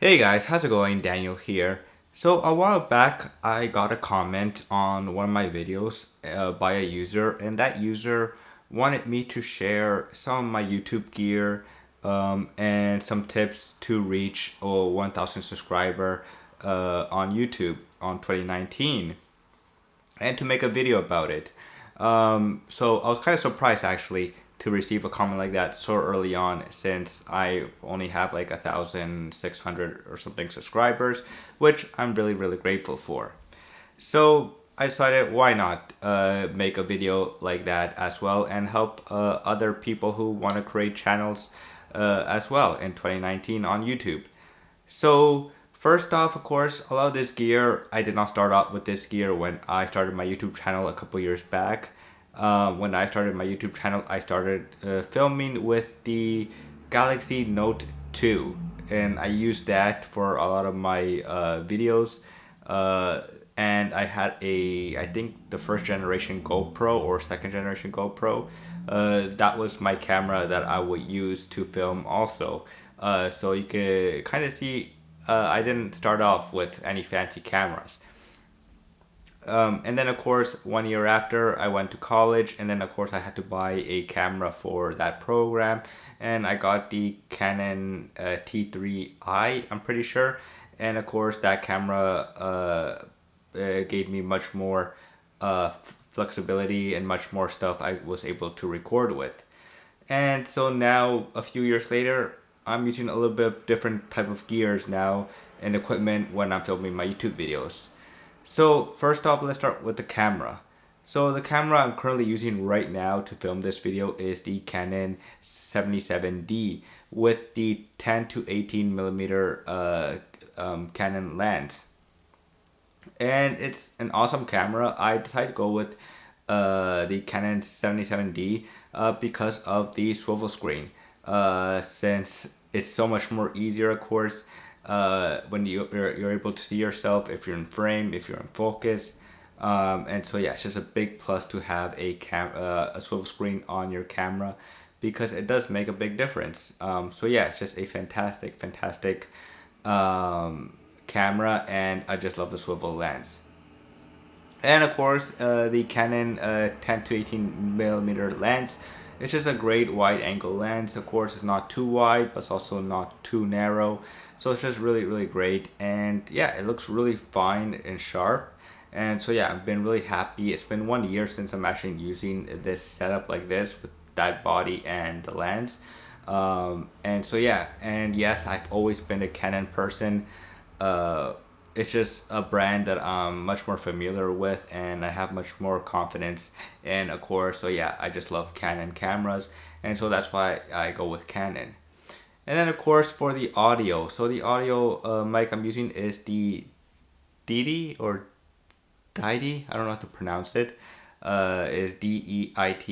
Hey guys, how's it going? Daniel here. So a while back, I got a comment on one of my videos by a user, and that user wanted me to share some of my YouTube gear and some tips to reach 1,000 subscriber on YouTube on 2019 and to make a video about it. So I was kind of surprised actually to receive a comment like that so early on, since I only have like 1,600 or something subscribers, which I'm really grateful for. So I decided, why not make a video like that as well and help other people who want to create channels as well in 2019 on YouTube. So first off, of course, a lot of this gear, I did not start out with this gear when I started my YouTube channel a couple years back. When I started my YouTube channel, I started filming with the Galaxy Note 2, and I used that for a lot of my videos. And I had I think the first generation GoPro or second generation GoPro. That was my camera that I would use to film also. So you could kind of see I didn't start off with any fancy cameras. And then, of course, 1 year after, I went to college, and then, of course, I had to buy a camera for that program, and I got the Canon T3i, I'm pretty sure, and of course, that camera gave me much more flexibility and much more stuff I was able to record with. And so now, a few years later, I'm using a little bit of different type of gears now and equipment when I'm filming my YouTube videos. So first off, let's start with the camera. So the camera I'm currently using right now to film this video is the Canon 77D with the 10 to 18 millimeter Canon lens. And it's an awesome camera. I decided to go with the Canon 77D because of the swivel screen. Since it's so much more easier, of course, when you're able to see yourself if you're in frame, if you're in focus. And so yeah, it's just a big plus to have a swivel screen on your camera because it does make a big difference. So yeah, it's just a fantastic camera, and I just love the swivel lens. And of course, the Canon 10 to 18 millimeter lens. It's just a great wide angle lens. Of course, it's not too wide, but it's also not too narrow. So it's just really great. And yeah, it looks really fine and sharp. And so yeah, I've been really happy. It's been 1 year since I'm actually using this setup like this with that body and the lens. And so yeah, and yes, I've always been a Canon person. Uh, it's just a brand that I'm much more familiar with, and I have much more confidence in, of course. So yeah, I just love Canon cameras, and so that's why I go with Canon. And then, of course, for the audio, so the audio mic I'm using is the Deity or Deity. I don't know how to pronounce it. Is Deity. It's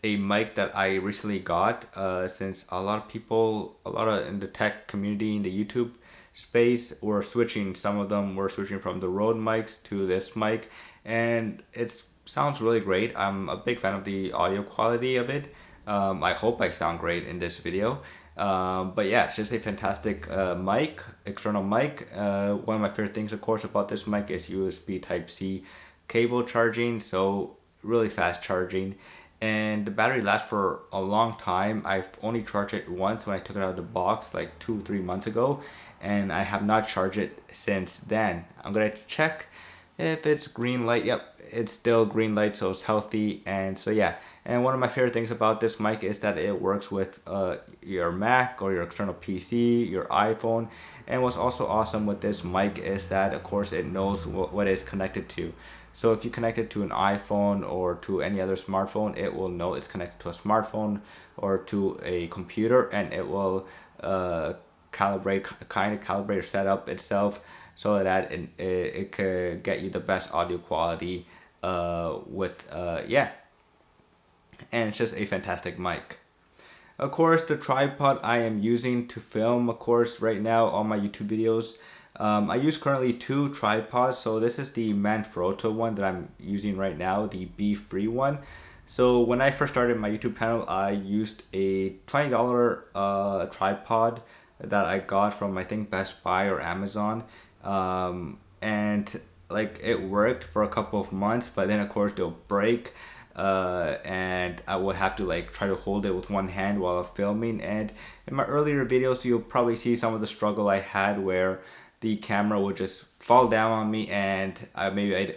a mic that I recently got since a lot of people, a lot of in the tech community, in the YouTube space, were switching. Some of them were switching from the Rode mics to this mic, and it sounds really great. I'm a big fan of the audio quality of it. I hope I sound great in this video. But yeah, it's just a fantastic mic, external mic. One of my favorite things, of course, about this mic is USB Type-C cable charging, so really fast charging. And the battery lasts for a long time. I've only charged it once when I took it out of the box like 2 3 months ago, and I have not charged it since then. I'm gonna check if it's green light. Yep, it's still green light, so it's healthy. And so yeah, and one of my favorite things about this mic is that it works with your Mac or your external PC, your iPhone. And what's also awesome with this mic is that, of course, it knows what it's connected to. So if you connect it to an iPhone or to any other smartphone, it will know it's connected to a smartphone or to a computer, and it will calibrate or set up itself so that it could get you the best audio quality with yeah, and it's just a fantastic mic. Of course, the tripod I am using to film, of course, right now on my YouTube videos. I use currently two tripods. So this is the Manfrotto one that I'm using right now, the B-free one. So when I first started my YouTube channel, I used a $20 tripod that I got from, I think, Best Buy or Amazon. And like it worked for a couple of months, but then of course they'll break. And I would have to like try to hold it with one hand while I'm filming. And in my earlier videos, you'll probably see some of the struggle I had where the camera would just fall down on me, and I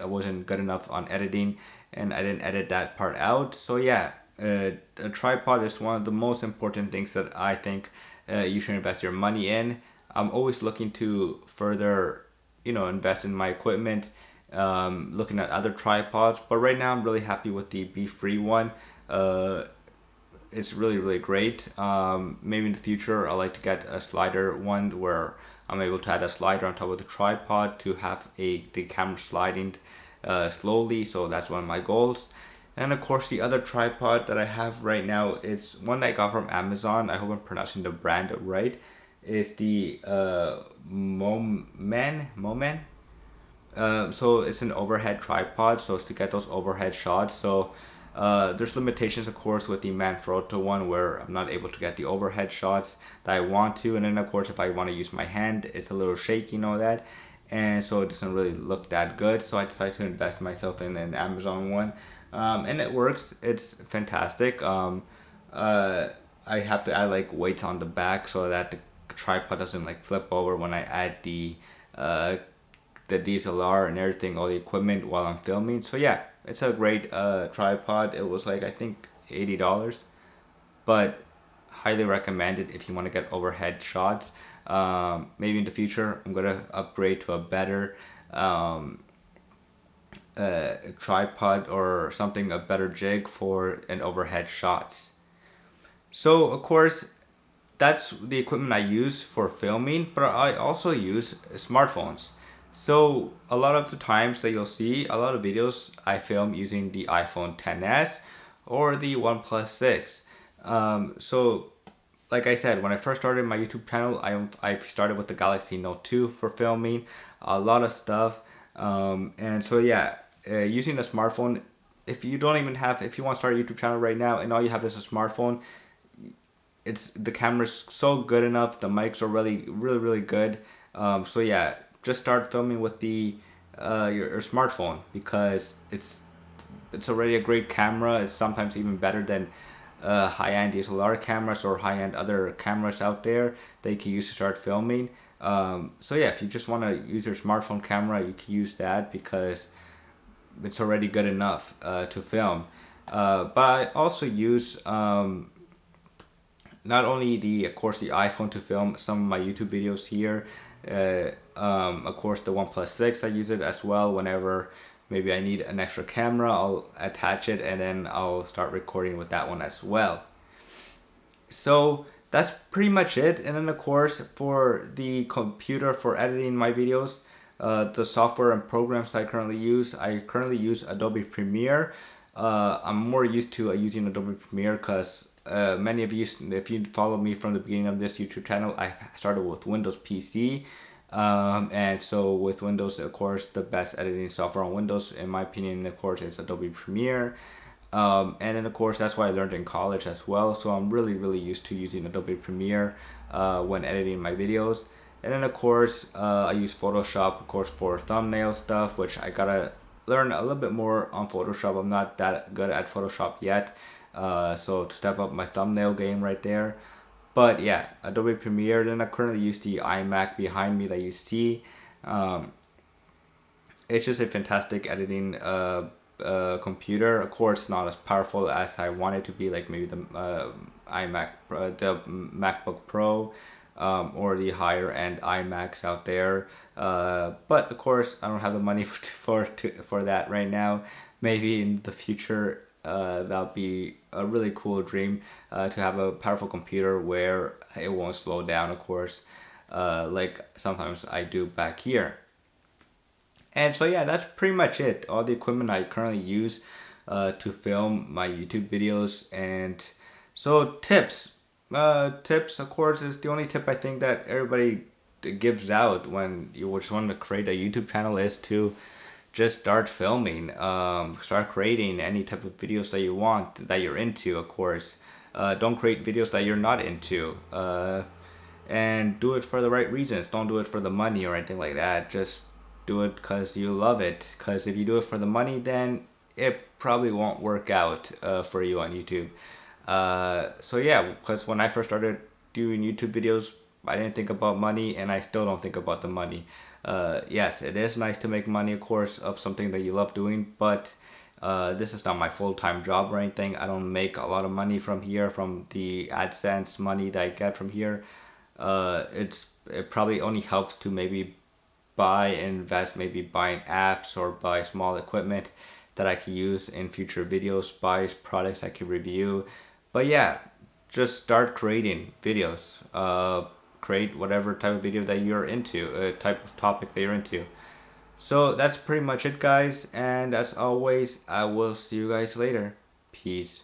wasn't good enough on editing, and I didn't edit that part out. So yeah, a tripod is one of the most important things that I think you should invest your money in. I'm always looking to further, invest in my equipment, looking at other tripods. But right now, I'm really happy with the Be Free one. It's really, really great. Maybe in the future, I'd like to get a slider one where I'm able to add a slider on top of the tripod to have the camera sliding slowly. So that's one of my goals. And of course, the other tripod that I have right now is one that I got from Amazon. I hope I'm pronouncing the brand right. Is the Momen. So it's an overhead tripod, so it's to get those overhead shots. So there's limitations, of course, with the Manfrotto one where I'm not able to get the overhead shots that I want to. And then, of course, if I want to use my hand, it's a little shaky, that. And so it doesn't really look that good. So I decided to invest myself in an Amazon one. And it works. It's fantastic. I have to add like weights on the back so that the tripod doesn't like flip over when I add uh, the DSLR and everything, all the equipment while I'm filming. So yeah, it's a great tripod. It was like I think $80, but highly recommended if you want to get overhead shots. Maybe in the future I'm gonna upgrade to a better tripod or something, a better jig for an overhead shots. So of course that's the equipment I use for filming, but I also use smartphones. So a lot of the times that you'll see a lot of videos I film using the iPhone 10s or the OnePlus 6. So like I said, when I first started my YouTube channel, I started with the Galaxy Note 2 for filming a lot of stuff. And so yeah, using a smartphone, if you want to start a YouTube channel right now and all you have is a smartphone, the camera's so good enough. The mics are really, really, really good. So yeah, just start filming with your smartphone because it's already a great camera. It's sometimes even better than high-end DSLR cameras or high-end other cameras out there that you can use to start filming. So yeah, if you just want to use your smartphone camera, you can use that because it's already good enough to film. But I also use not only of course the iPhone to film some of my YouTube videos here. Of course the OnePlus 6 I use it as well whenever maybe I need an extra camera. I'll attach it and then I'll start recording with that one as well. So that's pretty much it. And then of course for the computer for editing my videos, the software and programs I currently use Adobe Premiere. I'm more used to using Adobe Premiere because many of you, if you follow me from the beginning of this YouTube channel, I started with Windows PC. And so with Windows, of course, the best editing software on Windows, in my opinion, of course, is Adobe Premiere. And then, of course, that's what I learned in college as well. So I'm really, really used to using Adobe Premiere when editing my videos. And then, of course, I use Photoshop, of course, for thumbnail stuff, which I gotta learn a little bit more on Photoshop. I'm not that good at Photoshop yet. So to step up my thumbnail game right there. But yeah, Adobe Premiere. Then I currently use the iMac behind me that you see. It's just a fantastic editing computer. Of course, not as powerful as I want it to be, like maybe the the MacBook Pro, or the higher end iMacs out there. But of course, I don't have the money for that right now. Maybe in the future, that'll be a really cool dream to have a powerful computer where it won't slow down, of course, like sometimes I do back here. And so yeah, that's pretty much it. All the equipment I currently use to film my YouTube videos. And so tips. Tips, of course, is the only tip I think that everybody gives out when you just want to create a YouTube channel is to just start filming, start creating any type of videos that you want, that you're into, of course. Don't create videos that you're not into. and do it for the right reasons. Don't do it for the money or anything like that. Just do it because you love it. Because if you do it for the money, then it probably won't work out for you on YouTube. So yeah, because when I first started doing YouTube videos, I didn't think about money, and I still don't think about the money. Yes, it is nice to make money, of course, of something that you love doing, but this is not my full-time job or anything. I don't make a lot of money from here, from the AdSense money that I get from here. It probably only helps to maybe buy and invest, maybe buying apps or buy small equipment that I can use in future videos, buy products I can review. But yeah, just start creating videos. Create whatever type of video that you're into, a type of topic that you're into. So that's pretty much it, guys. And as always, I will see you guys later. Peace.